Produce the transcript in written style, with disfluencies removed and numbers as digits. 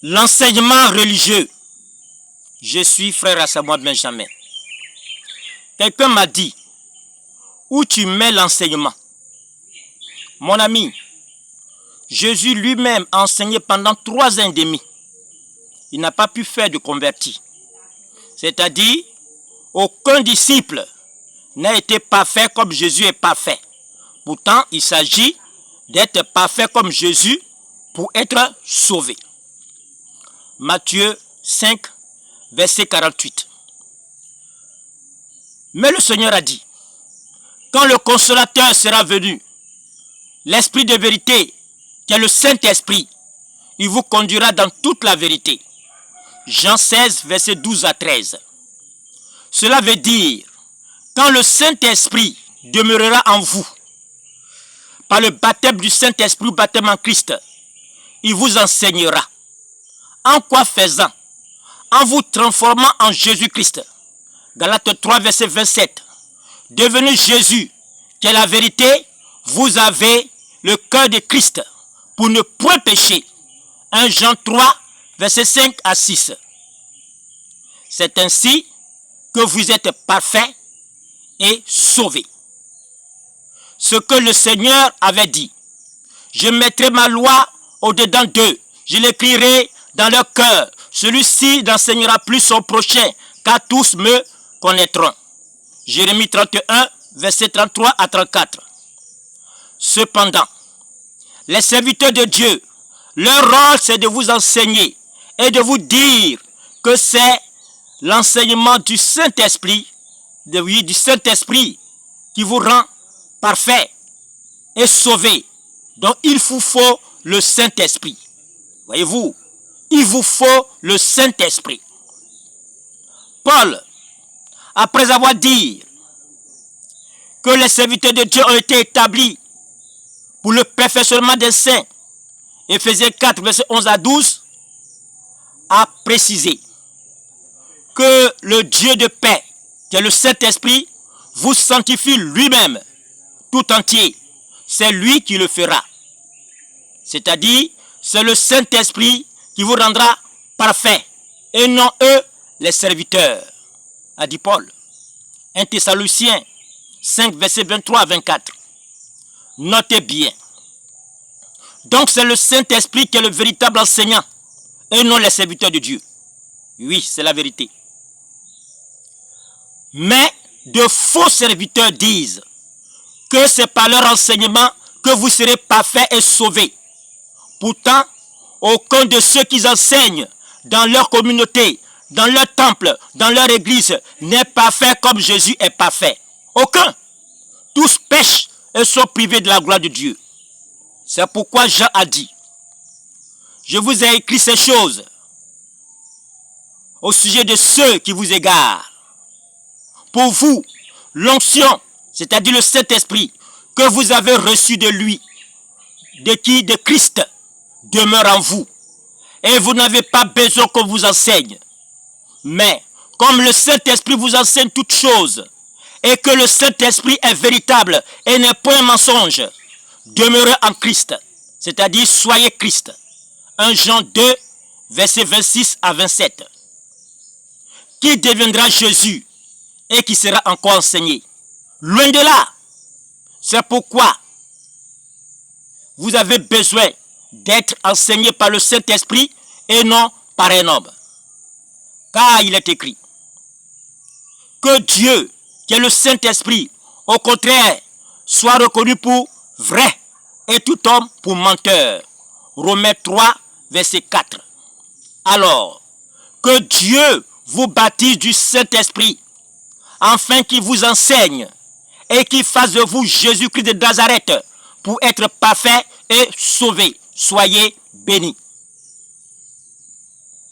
L'enseignement religieux. Je suis frère Asamoah Benjamin. Quelqu'un m'a dit, où tu mets l'enseignement? Mon ami, Jésus lui-même a enseigné pendant 3 ans et demi. Il n'a pas pu faire de converti. C'est-à-dire, aucun disciple n'a été parfait comme Jésus est parfait. Pourtant, il s'agit d'être parfait comme Jésus pour être sauvé. Matthieu 5, verset 48. Mais le Seigneur a dit, quand le consolateur sera venu, l'Esprit de vérité, qui est le Saint-Esprit, il vous conduira dans toute la vérité. Jean 16, verset 12 à 13. Cela veut dire, quand le Saint-Esprit demeurera en vous, par le baptême du Saint-Esprit, baptême en Christ, il vous enseignera. En quoi faisant? En vous transformant en Jésus-Christ. Galates 3, verset 27. Devenu Jésus, qui est la vérité, vous avez le cœur de Christ pour ne point pécher. 1 Jean 3, verset 5 à 6. C'est ainsi que vous êtes parfaits et sauvés. Ce que le Seigneur avait dit. Je mettrai ma loi au-dedans d'eux. Je l'écrirai dans leur cœur. Celui-ci n'enseignera plus son prochain, car tous me connaîtront. Jérémie 31, verset 33 à 34. Cependant, les serviteurs de Dieu, leur rôle c'est de vous enseigner et de vous dire que c'est l'enseignement du Saint-Esprit, du Saint-Esprit qui vous rend parfait et sauvé. Donc il vous faut le Saint-Esprit. Voyez-vous, il vous faut le Saint-Esprit. Paul, après avoir dit que les serviteurs de Dieu ont été établis pour le perfectionnement des saints, Éphésiens 4, verset 11 à 12, a précisé que le Dieu de paix, qui est le Saint-Esprit, vous sanctifie lui-même, tout entier. C'est lui qui le fera. C'est-à-dire, c'est le Saint-Esprit qui vous rendra parfait, et non eux, les serviteurs, a dit Paul. 1 Thessaloniciens 5, verset 23 à 24. Notez bien. Donc c'est le Saint-Esprit qui est le véritable enseignant, et non les serviteurs de Dieu. Oui, c'est la vérité. Mais de faux serviteurs disent que c'est par leur enseignement que vous serez parfaits et sauvés. Pourtant, aucun de ceux qui enseignent dans leur communauté, dans leur temple, dans leur église, n'est parfait comme Jésus est parfait. Aucun. Tous pêchent et sont privés de la gloire de Dieu. C'est pourquoi Jean a dit, je vous ai écrit ces choses au sujet de ceux qui vous égarent. Pour vous, l'onction, c'est-à-dire le Saint-Esprit, que vous avez reçu de lui, de qui? De Christ, demeure en vous. Et vous n'avez pas besoin qu'on vous enseigne. Mais, comme le Saint-Esprit vous enseigne toutes choses, et que le Saint-Esprit est véritable et n'est point mensonge, demeurez en Christ, c'est-à-dire soyez Christ. 1 Jean 2, verset 26 à 27. Qui deviendra Jésus et qui sera encore enseigné? Loin de là. C'est pourquoi vous avez besoin d'être enseigné par le Saint-Esprit et non par un homme. Car il est écrit que Dieu, qui est le Saint-Esprit, au contraire, soit reconnu pour vrai et tout homme pour menteur. Romains 3, verset 4. Alors, que Dieu vous baptise du Saint-Esprit, afin qu'il vous enseigne et qu'il fasse de vous Jésus-Christ de Nazareth pour être parfait et sauvé. Soyez bénis.